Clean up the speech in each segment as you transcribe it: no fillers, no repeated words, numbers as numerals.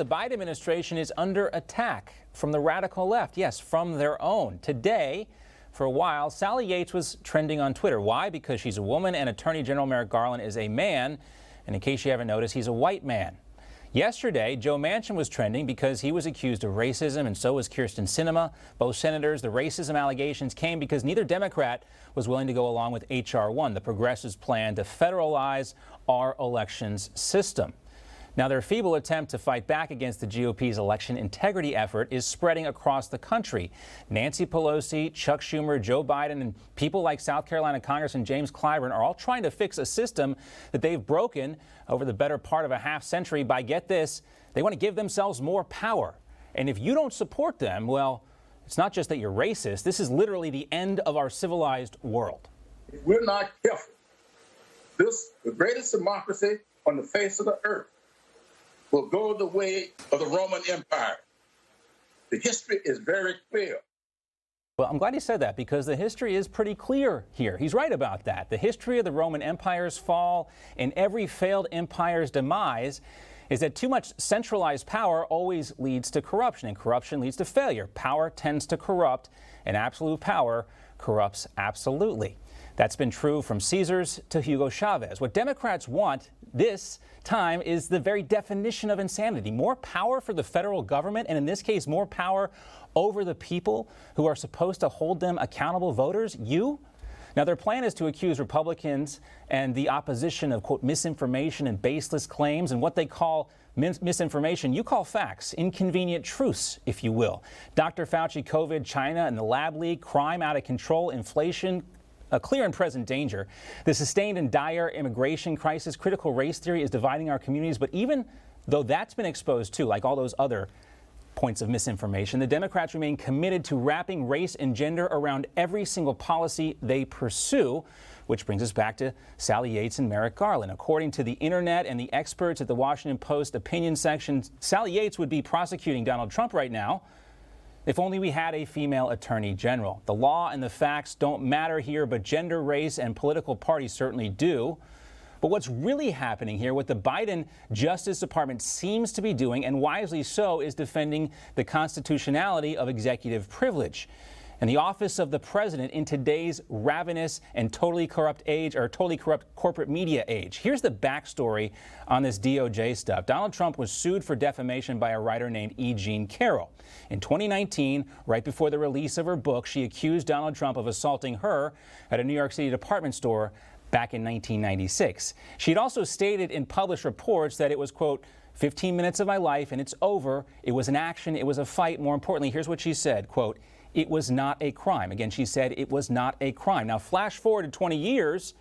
the Biden administration is under attack from the radical left. Yes, from their own. Today, for a while, Sally Yates was trending on Twitter. Why? Because she's a woman and Attorney General Merrick Garland is a man. And in case you haven't noticed, he's a white man. Yesterday, Joe Manchin was trending because he was accused of racism, and so was Kyrsten Sinema. Both senators, the racism allegations came because neither Democrat was willing to go along with H.R. 1, the progressives' plan to federalize our elections system. Now, their feeble attempt to fight back against the GOP's election integrity effort is spreading across the country. Nancy Pelosi, Chuck Schumer, Joe Biden, and people like South Carolina Congressman James Clyburn are all trying to fix a system that they've broken over the better part of a half century by, get this, they want to give themselves more power. And if you don't support them, well, it's not just that you're racist. This is literally the end of our civilized world. If we're not careful, the greatest democracy on the face of the earth, will go the way of the Roman Empire. The history is very clear. Well, I'm glad he said that because the history is pretty clear here. He's right about that. The history of the Roman Empire's fall and every failed empire's demise is that too much centralized power always leads to corruption, and corruption leads to failure. Power tends to corrupt, and absolute power corrupts absolutely. That's been true from Caesars to Hugo Chavez. What Democrats want this time is the very definition of insanity. More power for the federal government, and in this case, more power over the people who are supposed to hold them accountable, voters, you. Now, their plan is to accuse Republicans and the opposition of, quote, misinformation and baseless claims, and what they call misinformation, you call facts, inconvenient truths, if you will. Dr. Fauci, COVID, China, and the lab leak, crime out of control, inflation, a clear and present danger. The sustained and dire immigration crisis, critical race theory is dividing our communities. But even though that's been exposed too, like all those other points of misinformation, the Democrats remain committed to wrapping race and gender around every single policy they pursue, which brings us back to Sally Yates and Merrick Garland. According to the internet and the experts at the Washington Post opinion section, Sally Yates would be prosecuting Donald Trump right now if only we had a female attorney general. The law and the facts don't matter here, but gender, race, and political parties certainly do. But what's really happening here, what the Biden Justice Department seems to be doing, and wisely so, is defending the constitutionality of executive privilege. And the office of the president in today's ravenous and totally corrupt age, or totally corrupt corporate media age. Here's the backstory on this DOJ stuff. Donald Trump was sued for defamation by a writer named E. Jean Carroll. In 2019, right before the release of her book, she accused Donald Trump of assaulting her at a New York City department store back in 1996. She had also stated in published reports that it was, quote, 15 minutes of my life and it's over. It was an action. It was a fight. More importantly, here's what she said, quote, it was not a crime. Again, she said it was not a crime. Now, flash forward to 20 years,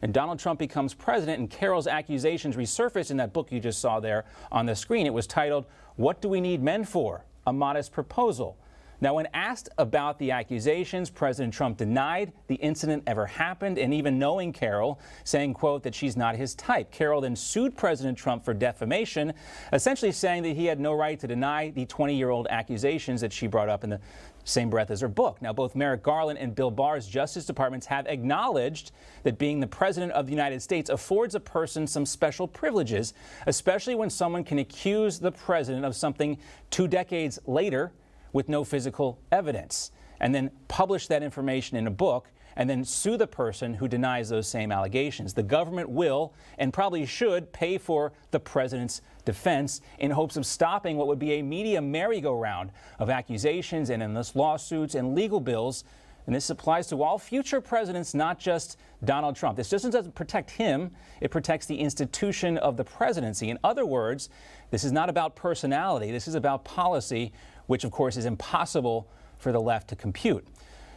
and Donald Trump becomes president, and Carroll's accusations resurface in that book you just saw there on the screen. It was titled, What Do We Need Men For? A Modest Proposal. Now, when asked about the accusations, President Trump denied the incident ever happened, and even knowing Carroll, saying, quote, that she's not his type. Carroll then sued President Trump for defamation, essentially saying that he had no right to deny the 20-year-old accusations that she brought up in the same breath as her book. Now, both Merrick Garland and Bill Barr's Justice Departments have acknowledged that being the President of the United States affords a person some special privileges, especially when someone can accuse the President of something 2 decades later with no physical evidence, and then publish that information in a book, and then sue the person who denies those same allegations. The government will, and probably should, pay for the president's defense in hopes of stopping what would be a media merry-go-round of accusations and endless lawsuits and legal bills. And this applies to all future presidents, not just Donald Trump. This just doesn't protect him. It protects the institution of the presidency. In other words, this is not about personality. This is about policy, which, of course, is impossible for the left to compute.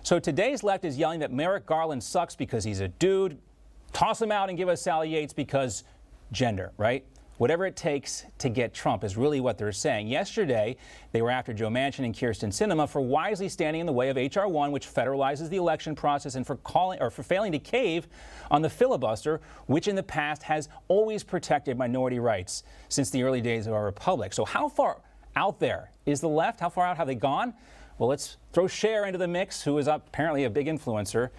So today's left is yelling that Merrick Garland sucks because he's a dude. Toss him out and give us Sally Yates because gender, right? Whatever it takes to get Trump is really what they're saying. Yesterday, they were after Joe Manchin and Kyrsten Sinema for wisely standing in the way of H.R. 1, which federalizes the election process, and for failing to cave on the filibuster, which in the past has always protected minority rights since the early days of our republic. So how far out there is the left? How far out have they gone? Well, let's throw Cher into the mix, who is apparently a big influencer.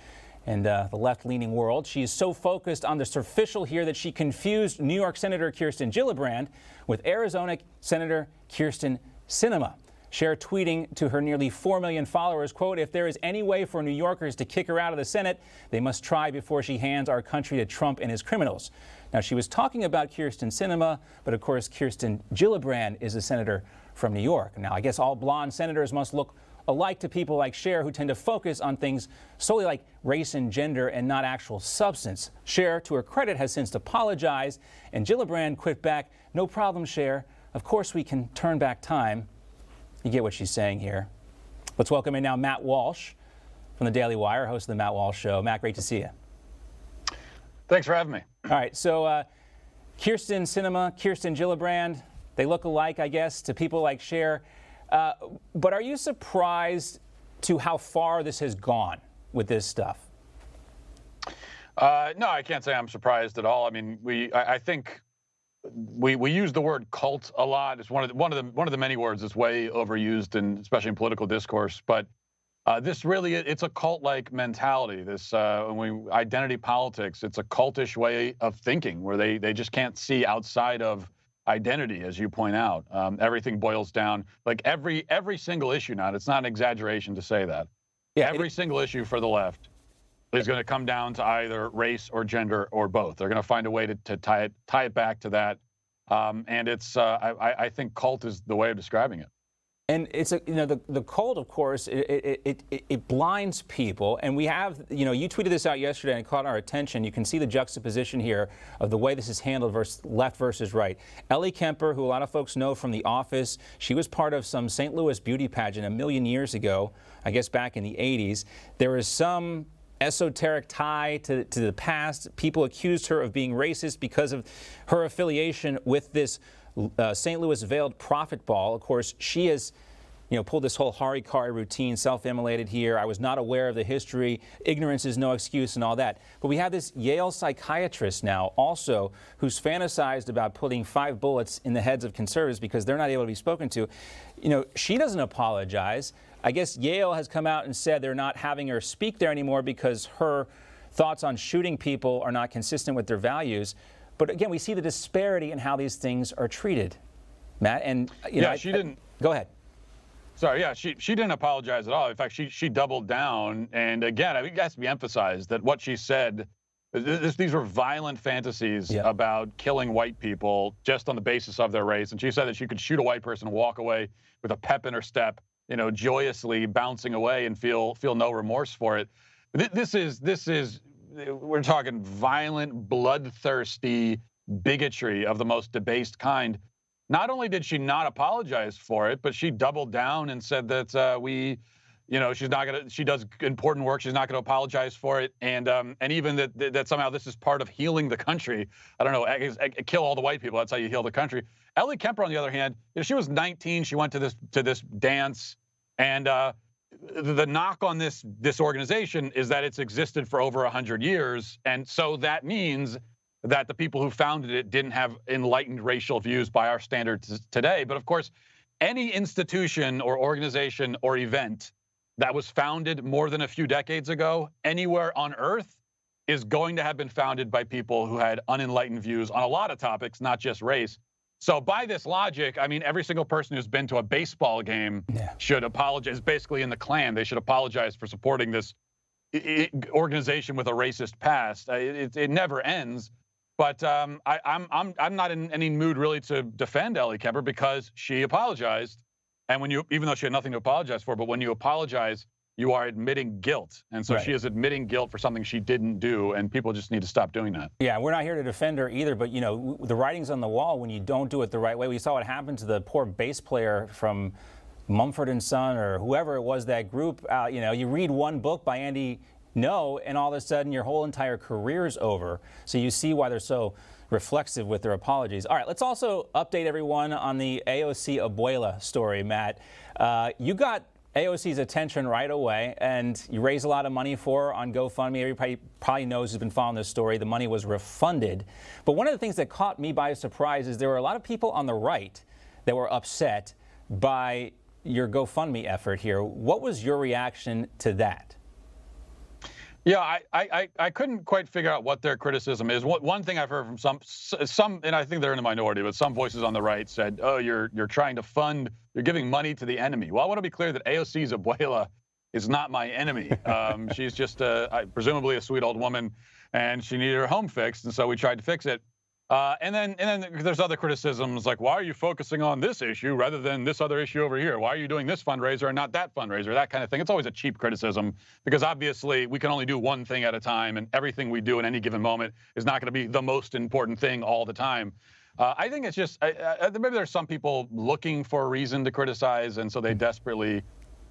and the left-leaning world. She is so focused on the superficial here that she confused New York Senator Kirsten Gillibrand with Arizona Senator Kirsten Sinema. Cher tweeting to her nearly 4 million followers, quote, "If there is any way for New Yorkers to kick her out of the Senate, they must try before she hands our country to Trump and his criminals." Now, she was talking about Kirsten Sinema, but of course, Kirsten Gillibrand is a senator from New York. Now, I guess all blonde senators must look alike to people like Cher, who tend to focus on things solely like race and gender and not actual substance. Cher, to her credit, has since apologized, and Gillibrand quit back, "No problem, Cher. Of course we can turn back time." You get what she's saying here. Let's welcome in now Matt Walsh from the Daily Wire, host of the Matt Walsh Show. Matt, great to see you. Thanks for having me. All right, so Kirsten Sinema, Kirsten Gillibrand, they look alike, I guess, to people like Cher. But are you surprised to how far this has gone with this stuff? No, I can't say I'm surprised at all. I mean, I think we use the word cult a lot. It's one of the many words that's way overused, and especially in political discourse. But this really, it's a cult-like mentality. This identity politics. It's a cultish way of thinking where they just can't see outside of identity, as you point out. Everything boils down, like every single issue now. It's not an exaggeration to say that. Yeah, every single issue for the left is going to come down to either race or gender or both. They're going to find a way to tie it back to that. And it's I think cult is the way of describing it. And it's the cult, of course, it blinds people. And we have, you tweeted this out yesterday and it caught our attention. You can see the juxtaposition here of the way this is handled left versus right. Ellie Kemper, who a lot of folks know from The Office, she was part of some St. Louis beauty pageant a million years ago, I guess back in the 80s. There is some esoteric tie to the past. People accused her of being racist because of her affiliation with this St. Louis veiled prophet ball. Of course, she has pulled this whole harikari routine, self-immolated here. I was not aware of the history. Ignorance is no excuse and all that. But we have this Yale psychiatrist now also who's fantasized about putting 5 bullets in the heads of conservatives because they're not able to be spoken to. She doesn't apologize. I guess Yale has come out and said they're not having her speak there anymore because her thoughts on shooting people are not consistent with their values. But again, we see the disparity in how these things are treated, Matt. And she didn't. Go ahead. Sorry, yeah, she didn't apologize at all. In fact, she doubled down. And again, I think it has to be emphasized that what she said, these were violent fantasies about killing white people just on the basis of their race. And she said that she could shoot a white person and walk away with a pep in her step, joyously bouncing away and feel no remorse for it. This is. We're talking violent, bloodthirsty bigotry of the most debased kind. Not only did she not apologize for it, but she doubled down and said that she's not gonna. She does important work. She's not going to apologize for it, and even that somehow this is part of healing the country. I don't know. Kill all the white people. That's how you heal the country. Ellie Kemper, on the other hand, she was 19. She went to this dance, and the knock on this organization is that it's existed for over 100 years. And so that means that the people who founded it didn't have enlightened racial views by our standards today. But of course, any institution or organization or event that was founded more than a few decades ago anywhere on earth is going to have been founded by people who had unenlightened views on a lot of topics, not just race. So by this logic, I mean, every single person who's been to a baseball game should apologize. Basically, in the Klan, they should apologize for supporting this organization with a racist past. It never ends. But I'm not in any mood really to defend Ellie Kemper because she apologized. And even though she had nothing to apologize for, but when you apologize, you are admitting guilt. And so she is admitting guilt for something she didn't do, and people just need to stop doing that. Yeah, we're not here to defend her either, but the writing's on the wall when you don't do it the right way. We saw what happened to the poor bass player from Mumford & Son or whoever it was, that group. You read one book by Andy Ngo, and all of a sudden your whole entire career's over. So you see why they're so reflexive with their apologies. All right, let's also update everyone on the AOC abuela story, Matt. You got AOC's attention right away, and you raised a lot of money for her on GoFundMe. Everybody probably knows who's been following this story. The money was refunded. But one of the things that caught me by surprise is there were a lot of people on the right that were upset by your GoFundMe effort here. What was your reaction to that? Yeah, I couldn't quite figure out what their criticism is. One thing I've heard from some, and I think they're in the minority, but some voices on the right said, "Oh, you're trying to fund, you're giving money to the enemy." Well, I want to be clear that AOC's abuela is not my enemy. She's just presumably a sweet old woman, and she needed her home fixed, and so we tried to fix it. And then there's other criticisms like, why are you focusing on this issue rather than this other issue over here? Why are you doing this fundraiser and not that fundraiser? That kind of thing. It's always a cheap criticism because obviously we can only do one thing at a time, and everything we do in any given moment is not going to be the most important thing all the time. I think it's just maybe there's some people looking for a reason to criticize, and so they desperately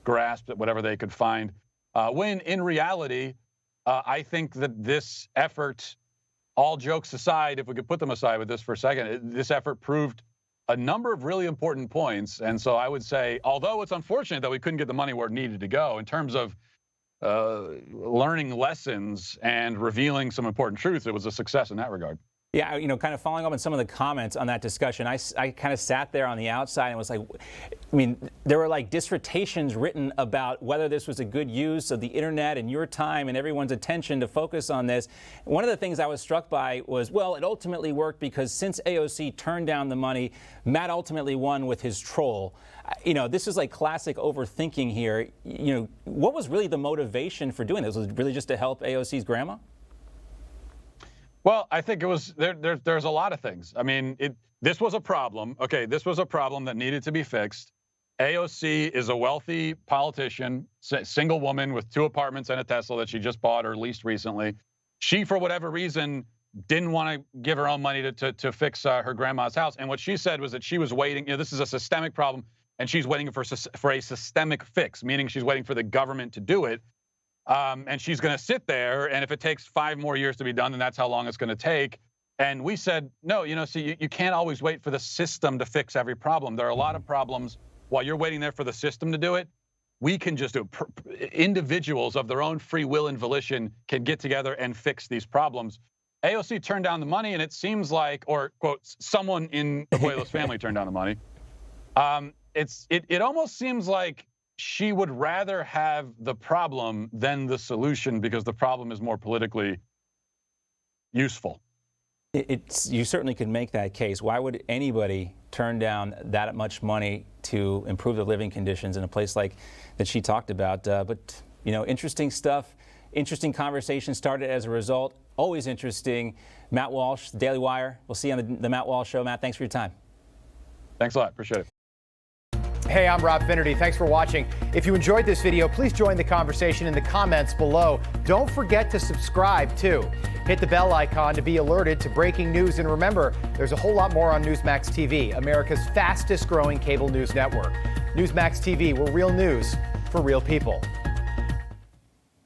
grasped at whatever they could find. When in reality, I think that this effort, all jokes aside, if we could put them aside with this for a second, this effort proved a number of really important points. And so I would say, although it's unfortunate that we couldn't get the money where it needed to go, in terms of learning lessons and revealing some important truths, it was a success in that regard. Yeah, kind of following up on some of the comments on that discussion, I kind of sat there on the outside and was like, I mean, there were like dissertations written about whether this was a good use of the internet and your time and everyone's attention to focus on this. One of the things I was struck by was, well, it ultimately worked because since AOC turned down the money, Matt ultimately won with his troll. This is like classic overthinking here. What was really the motivation for doing this? Was it really just to help AOC's grandma? Well, I think it was there's a lot of things. I mean, this was a problem. Okay, this was a problem that needed to be fixed. AOC is a wealthy politician, single woman with 2 apartments and a Tesla that she just bought or leased recently. She, for whatever reason, didn't want to give her own money to fix her grandma's house. And what she said was that she was waiting. This is a systemic problem, and she's waiting for a systemic fix, meaning she's waiting for the government to do it. And she's going to sit there, and if it takes 5 more years to be done, then that's how long it's going to take. And we said, no, see, you can't always wait for the system to fix every problem. There are a lot of problems while you're waiting there for the system to do it. We can just do it. Individuals of their own free will and volition can get together and fix these problems. AOC turned down the money, and it seems like, or quote, someone in Abuela's family turned down the money. It almost seems like she would rather have the problem than the solution because the problem is more politically useful. You certainly could make that case. Why would anybody turn down that much money to improve the living conditions in a place like that she talked about? But interesting stuff, interesting conversation started as a result. Always interesting. Matt Walsh, The Daily Wire. We'll see you on the Matt Walsh Show. Matt, thanks for your time. Thanks a lot. Appreciate it. Hey, I'm Rob Finnerty. Thanks for watching. If you enjoyed this video, please join the conversation in the comments below. Don't forget to subscribe, too. Hit the bell icon to be alerted to breaking news. And remember, there's a whole lot more on Newsmax TV, America's fastest growing cable news network. Newsmax TV, where real news for real people.